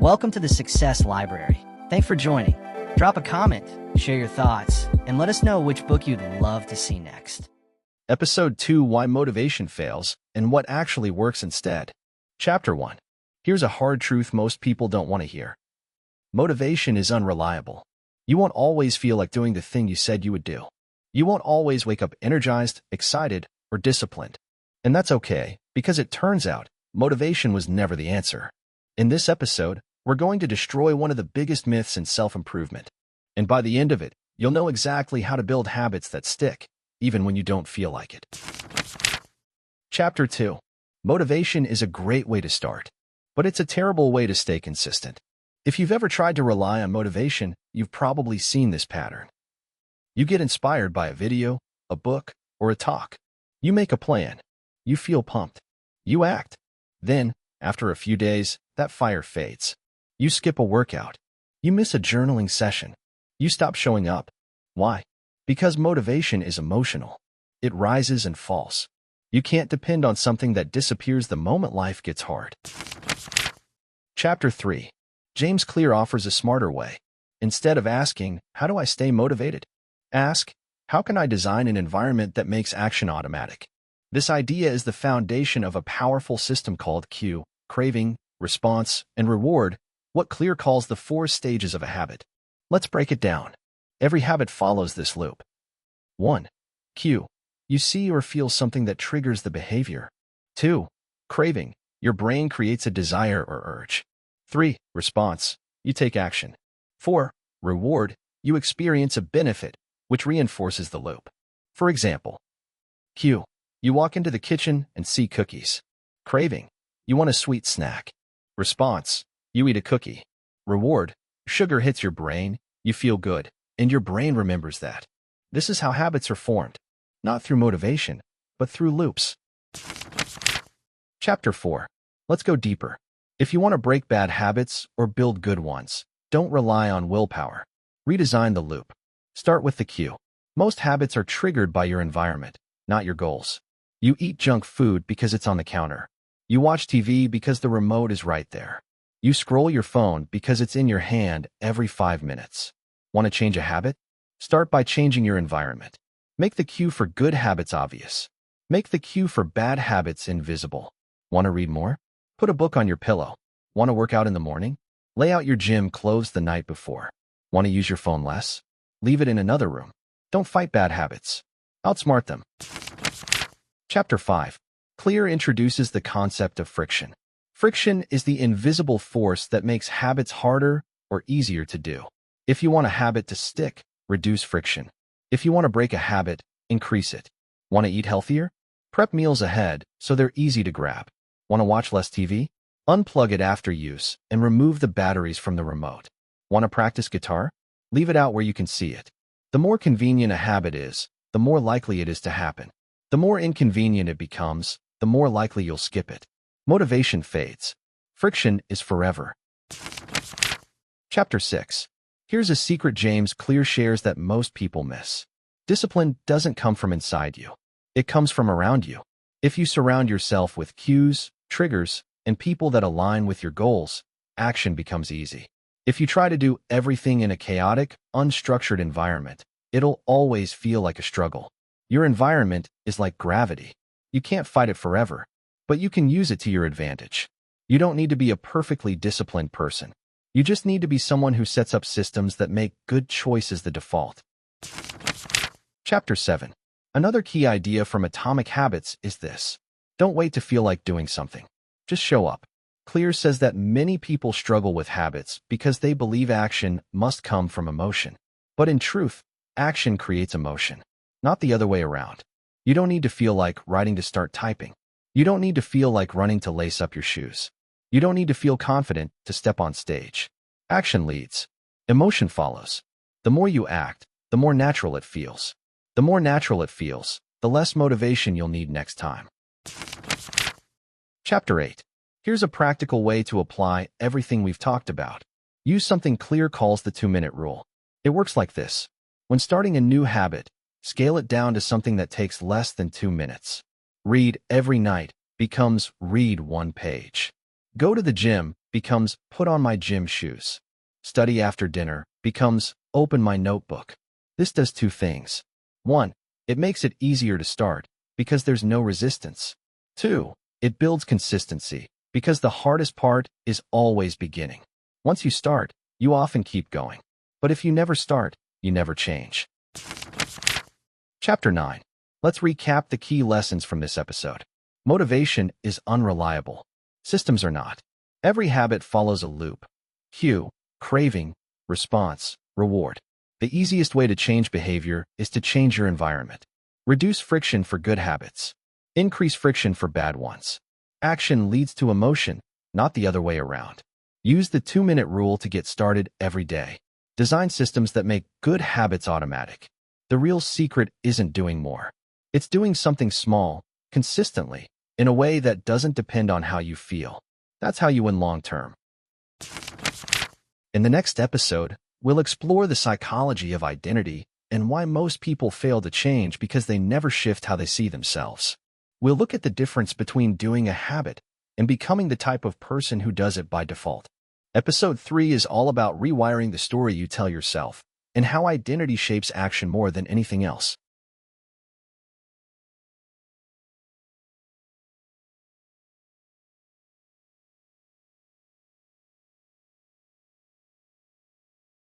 Welcome to the Success Library. Thanks for joining. Drop a comment, share your thoughts, and let us know which book you'd love to see next. Episode 2, Why Motivation Fails and What Actually Works Instead. Chapter 1. Here's a hard truth most people don't want to hear. Motivation is unreliable. You won't always feel like doing the thing you said you would do. You won't always wake up energized, excited, or disciplined. And that's okay, because it turns out, motivation was never the answer. In this episode, we're going to destroy one of the biggest myths in self-improvement. And by the end of it, you'll know exactly how to build habits that stick, even when you don't feel like it. Chapter 2. Motivation is a great way to start, but it's a terrible way to stay consistent. If you've ever tried to rely on motivation, you've probably seen this pattern. You get inspired by a video, a book, or a talk. You make a plan. You feel pumped. You act. Then, after a few days, that fire fades. You skip a workout. You miss a journaling session. You stop showing up. Why? Because motivation is emotional. It rises and falls. You can't depend on something that disappears the moment life gets hard. Chapter 3. James Clear offers a smarter way. Instead of asking, how do I stay motivated? Ask, how can I design an environment that makes action automatic? This idea is the foundation of a powerful system called cue, craving, response, and reward, what Clear calls the 4 stages of a habit. Let's break it down. Every habit follows this loop. 1. Cue. You see or feel something that triggers the behavior. 2. Craving. Your brain creates a desire or urge. 3. Response. You take action. 4. Reward. You experience a benefit, which reinforces the loop. For example, cue. You walk into the kitchen and see cookies. Craving. You want a sweet snack. Response. You eat a cookie. Reward. Sugar hits your brain, you feel good, and your brain remembers that. This is how habits are formed. Not through motivation, but through loops. Chapter 4. Let's go deeper. If you want to break bad habits or build good ones, don't rely on willpower. Redesign the loop. Start with the cue. Most habits are triggered by your environment, not your goals. You eat junk food because it's on the counter. You watch TV because the remote is right there. You scroll your phone because it's in your hand every 5 minutes. Want to change a habit? Start by changing your environment. Make the cue for good habits obvious. Make the cue for bad habits invisible. Want to read more? Put a book on your pillow. Want to work out in the morning? Lay out your gym clothes the night before. Want to use your phone less? Leave it in another room. Don't fight bad habits. Outsmart them. Chapter 5. Clear introduces the concept of friction. Friction is the invisible force that makes habits harder or easier to do. If you want a habit to stick, reduce friction. If you want to break a habit, increase it. Want to eat healthier? Prep meals ahead so they're easy to grab. Want to watch less TV? Unplug it after use and remove the batteries from the remote. Want to practice guitar? Leave it out where you can see it. The more convenient a habit is, the more likely it is to happen. The more inconvenient it becomes, the more likely you'll skip it. Motivation fades. Friction is forever. Chapter 6. Here's a secret James Clear shares that most people miss. Discipline doesn't come from inside you. It comes from around you. If you surround yourself with cues, triggers, and people that align with your goals, action becomes easy. If you try to do everything in a chaotic, unstructured environment, it'll always feel like a struggle. Your environment is like gravity. You can't fight it forever, but you can use it to your advantage. You don't need to be a perfectly disciplined person. You just need to be someone who sets up systems that make good choices the default. Chapter 7. Another key idea from Atomic Habits is this. Don't wait to feel like doing something. Just show up. Clear says that many people struggle with habits because they believe action must come from emotion. But in truth, action creates emotion, not the other way around. You don't need to feel like writing to start typing. You don't need to feel like running to lace up your shoes. You don't need to feel confident to step on stage. Action leads. Emotion follows. The more you act, the more natural it feels. The more natural it feels, the less motivation you'll need next time. Chapter 8. Here's a practical way to apply everything we've talked about. Use something Clear calls the 2-minute rule. It works like this. When starting a new habit, scale it down to something that takes less than 2 minutes. Read every night becomes read 1 page. Go to the gym becomes put on my gym shoes. Study after dinner becomes open my notebook. This does two things. 1. It makes it easier to start because there's no resistance. 2. It builds consistency because the hardest part is always beginning. Once you start, you often keep going. But if you never start, you never change. Chapter 9. Let's recap the key lessons from this episode. Motivation is unreliable. Systems are not. Every habit follows a loop. Cue, craving, response, reward. The easiest way to change behavior is to change your environment. Reduce friction for good habits. Increase friction for bad ones. Action leads to emotion, not the other way around. Use the 2-minute rule to get started every day. Design systems that make good habits automatic. The real secret isn't doing more. It's doing something small, consistently, in a way that doesn't depend on how you feel. That's how you win long term. In the next episode, we'll explore the psychology of identity and why most people fail to change because they never shift how they see themselves. We'll look at the difference between doing a habit and becoming the type of person who does it by default. Episode 3 is all about rewiring the story you tell yourself and how identity shapes action more than anything else.